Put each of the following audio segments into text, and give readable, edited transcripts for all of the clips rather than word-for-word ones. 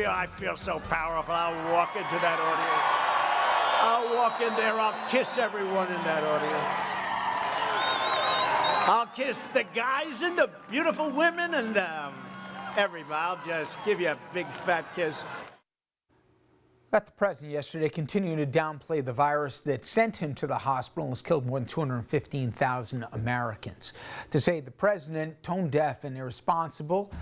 I feel so powerful. I'll walk into that audience. I'll walk in there, I'll kiss everyone in that audience. I'll kiss the guys and the beautiful women and everybody. I'll just give you a big fat kiss. Got the president yesterday continuing to downplay the virus that sent him to the hospital and has killed more than 215,000 Americans. To say the president tone deaf and irresponsible,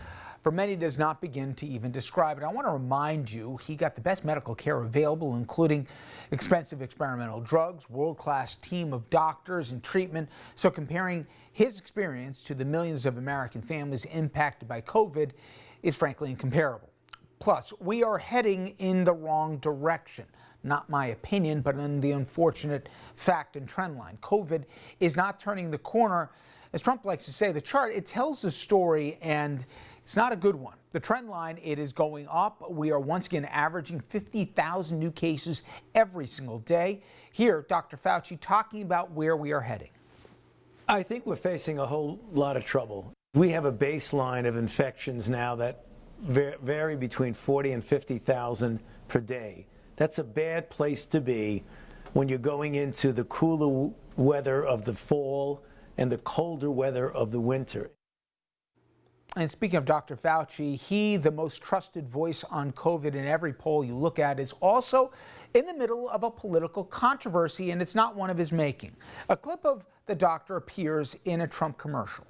for many does not begin to even describe it. I want to remind you he got the best medical care available, including expensive experimental drugs, world-class team of doctors and treatment. So comparing his experience to the millions of American families impacted by COVID is frankly incomparable. Plus, we are heading in the wrong direction. Not my opinion, but in the unfortunate fact and trend line. COVID is not turning the corner. As Trump likes to say, the chart, it tells the story, and it's not a good one. The trend line, it is going up. We are once again averaging 50,000 new cases every single day. Here, Dr. Fauci talking about where we are heading. I think we're facing a whole lot of trouble. We have a baseline of infections now that vary between 40 and 50,000 per day. That's a bad place to be when you're going into the cooler weather of the fall and the colder weather of the winter. And speaking of Dr. Fauci, he, the most trusted voice on COVID in every poll you look at, is also in the middle of a political controversy, and it's not one of his making. A clip of the doctor appears in a Trump commercial.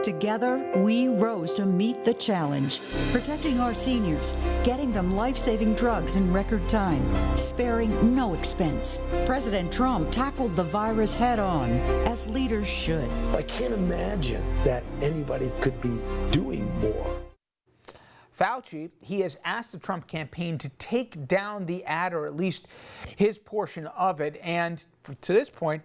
Together, we rose to meet the challenge, protecting our seniors, getting them life-saving drugs in record time, sparing no expense. President Trump tackled the virus head-on, as leaders should. I can't imagine that anybody could be doing more. Fauci, he has asked the Trump campaign to take down the ad, or at least his portion of it, and to this point,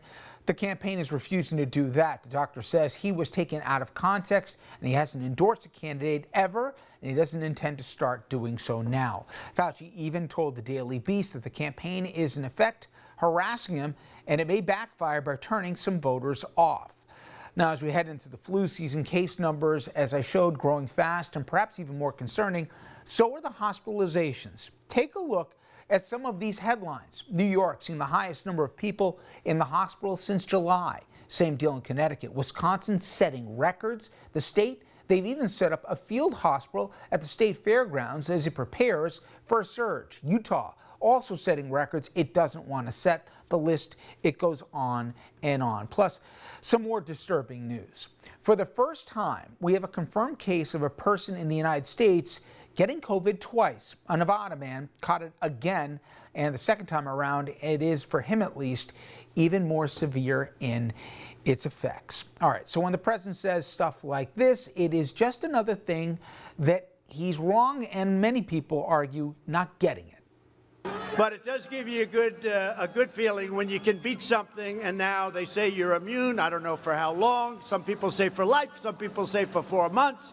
the campaign is refusing to do that. The doctor says he was taken out of context and he hasn't endorsed a candidate ever, and he doesn't intend to start doing so now. Fauci even told the Daily Beast that the campaign is in effect harassing him, and it may backfire by turning some voters off. Now, as we head into the flu season, case numbers, as I showed, growing fast, and perhaps even more concerning, so are the hospitalizations. Take a look at some of these headlines. New York seeing the highest number of people in the hospital since July. Same deal in Connecticut. Wisconsin setting records. The state, they've even set up a field hospital at the state fairgrounds as it prepares for a surge. Utah also setting records it doesn't want to set. The list, it goes on and on. Plus, some more disturbing news. For the first time, we have a confirmed case of a person in the United States getting COVID twice. A Nevada man caught it again, and the second time around, it is, for him at least, even more severe in its effects. All right, so when the president says stuff like this, it is just another thing that he's wrong, and many people argue not getting it. But it does give you a good feeling when you can beat something, and now they say you're immune. I don't know for how long. Some people say for life. Some people say for 4 months.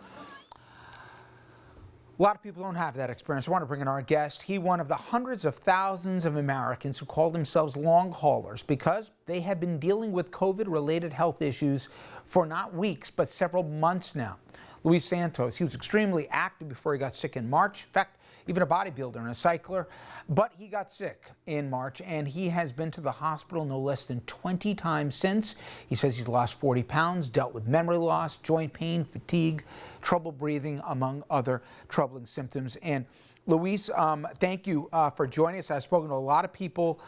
A lot of people don't have that experience. I want to bring in our guest. He, one of the hundreds of thousands of Americans who call themselves long haulers because they have been dealing with COVID-related health issues for not weeks, but several months now. Luis Santos, he was extremely active before he got sick in March. In fact, even a bodybuilder and a cycler, but he got sick in March, and he has been to the hospital no less than 20 times since. He says he's lost 40 pounds, dealt with memory loss, joint pain, fatigue, trouble breathing, among other troubling symptoms. And Luis, thank you for joining us. I've spoken to a lot of people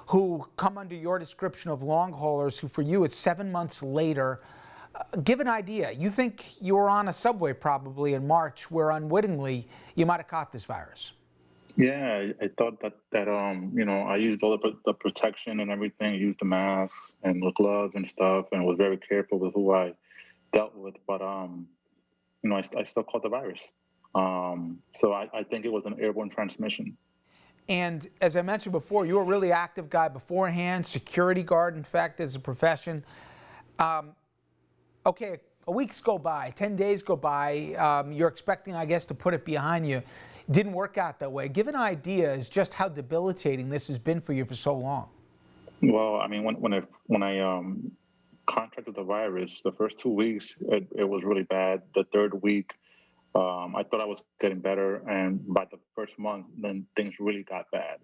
who come under your description of long haulers, who for you it's 7 months later. Give an idea. You think you were on a subway probably in March where unwittingly you might have caught this virus. Yeah, I thought that I used all the protection and everything. I used the mask and the gloves and stuff, and was very careful with who I dealt with. But I still caught the virus. So I think it was an airborne transmission. And as I mentioned before, you were a really active guy beforehand, security guard, in fact, as a profession. Okay, a weeks go by, 10 days go by, you're expecting, I guess, to put it behind you. Didn't work out that way. Give an idea as just how debilitating this has been for you for so long. Well, I mean, when I contracted the virus, the first 2 weeks, it was really bad. The third week, I thought I was getting better. And by the first month, then things really got bad.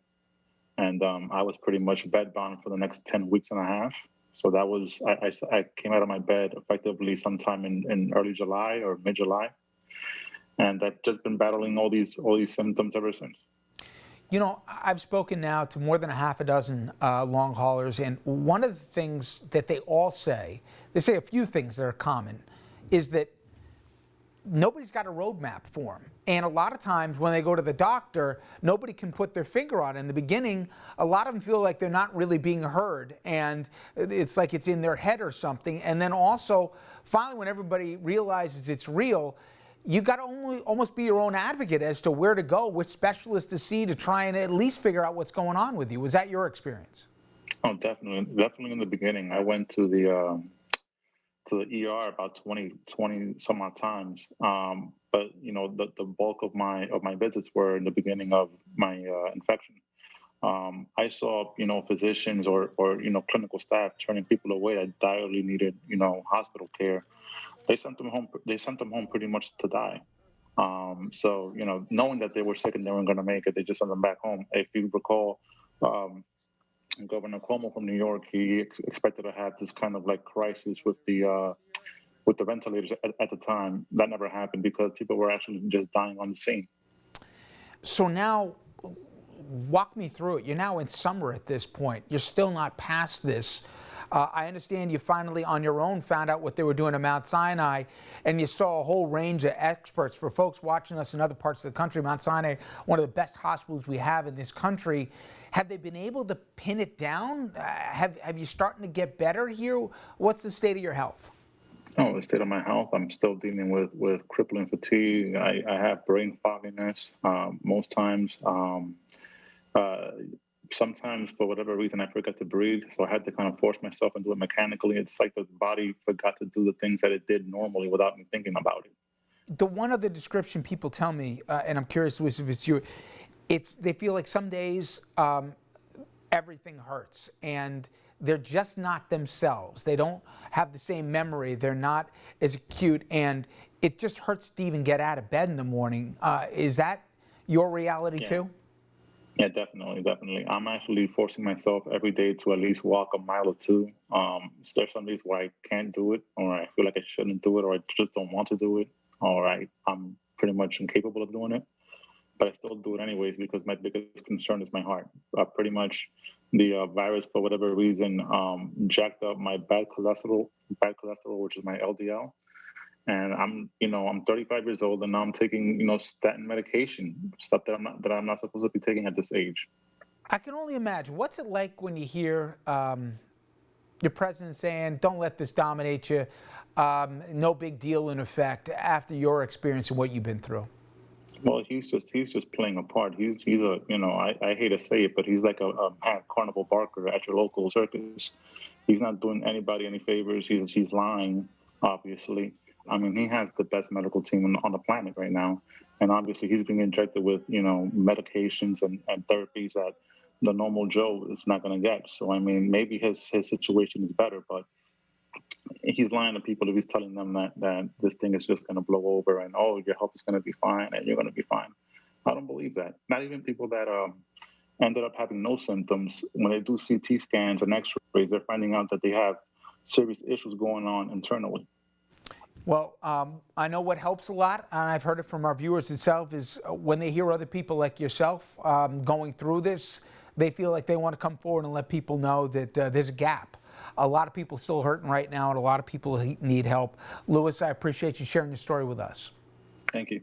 And I was pretty much bedbound for the next 10 weeks and a half. So that was, I came out of my bed effectively sometime in early July or mid-July. And I've just been battling all these symptoms ever since. You know, I've spoken now to more than a half a dozen long haulers, and one of the things that they all say, they say a few things that are common, is that nobody's got a roadmap for them. And a lot of times when they go to the doctor, nobody can put their finger on it. In the beginning, a lot of them feel like they're not really being heard, and it's like it's in their head or something. And then also, finally, when everybody realizes it's real, you got to almost be your own advocate as to where to go, which specialist to see to try and at least figure out what's going on with you. Was that your experience? Oh, definitely in the beginning. I went to the ER about 20 some odd times. But you know, the bulk of my visits were in the beginning of my infection. I saw, you know, physicians or you know, clinical staff turning people away that direly needed, you know, hospital care. They sent them home. They sent them home pretty much to die. So, you know, knowing that they were sick and they weren't going to make it, they just sent them back home. If you recall, Governor Cuomo from New York, he expected to have this kind of like crisis with the ventilators at the time. That never happened because people were actually just dying on the scene. So now, walk me through it. You're now in summer at this point. You're still not past this. I understand you finally, on your own, found out what they were doing at Mount Sinai, and you saw a whole range of experts. For folks watching us in other parts of the country, Mount Sinai, one of the best hospitals we have in this country. Have they been able to pin it down? Have you starting to get better here? What's the state of your health? Oh, the state of my health, I'm still dealing with crippling fatigue. I have brain fogginess most times. Sometimes, for whatever reason, I forget to breathe, so I had to kind of force myself and do it mechanically. It's like the body forgot to do the things that it did normally without me thinking about it. The one other description people tell me, and I'm curious if it's you, they feel like some days everything hurts, and they're just not themselves. They don't have the same memory. They're not as acute, and it just hurts to even get out of bed in the morning. Is that your reality too? Yeah, definitely. I'm actually forcing myself every day to at least walk a mile or two. There's some days where I can't do it, or I feel like I shouldn't do it, or I just don't want to do it, or I'm pretty much incapable of doing it. But I still do it anyways because my biggest concern is my heart. Pretty much the virus, for whatever reason, jacked up my bad cholesterol, which is my LDL. And I'm 35 years old, and now I'm taking, statin medication, stuff that I'm not supposed to be taking at this age. I can only imagine. What's it like when you hear your president saying, "Don't let this dominate you"? No big deal, in effect, after your experience and what you've been through. Well, he's just playing a part. He's a, I hate to say it, but he's like a mad carnival barker at your local circus. He's not doing anybody any favors. He's lying, obviously. I mean, he has the best medical team on the planet right now. And obviously he's being injected with, medications and therapies that the normal Joe is not going to get. So, I mean, maybe his situation is better, but he's lying to people if he's telling them that this thing is just going to blow over and, oh, your health is going to be fine and you're going to be fine. I don't believe that. Not even people that ended up having no symptoms. When they do CT scans and x-rays, they're finding out that they have serious issues going on internally. Well, I know what helps a lot, and I've heard it from our viewers itself, is when they hear other people like yourself going through this, they feel like they want to come forward and let people know that there's a gap. A lot of people still hurting right now, and a lot of people need help. Louis, I appreciate you sharing your story with us. Thank you.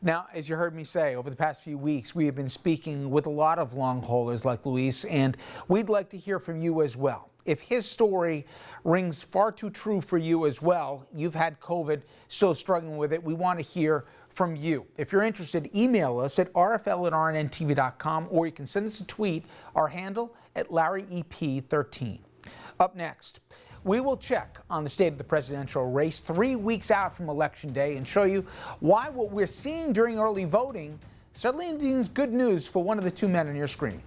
Now, as you heard me say, over the past few weeks, we have been speaking with a lot of long haulers like Luis, and we'd like to hear from you as well. If his story rings far too true for you as well, you've had COVID, still struggling with it, we want to hear from you. If you're interested, email us at rfl@rnntv.com, or you can send us a tweet, our handle at LarryEP13. Up next, we will check on the state of the presidential race 3 weeks out from Election Day and show you why what we're seeing during early voting certainly means good news for one of the two men on your screen.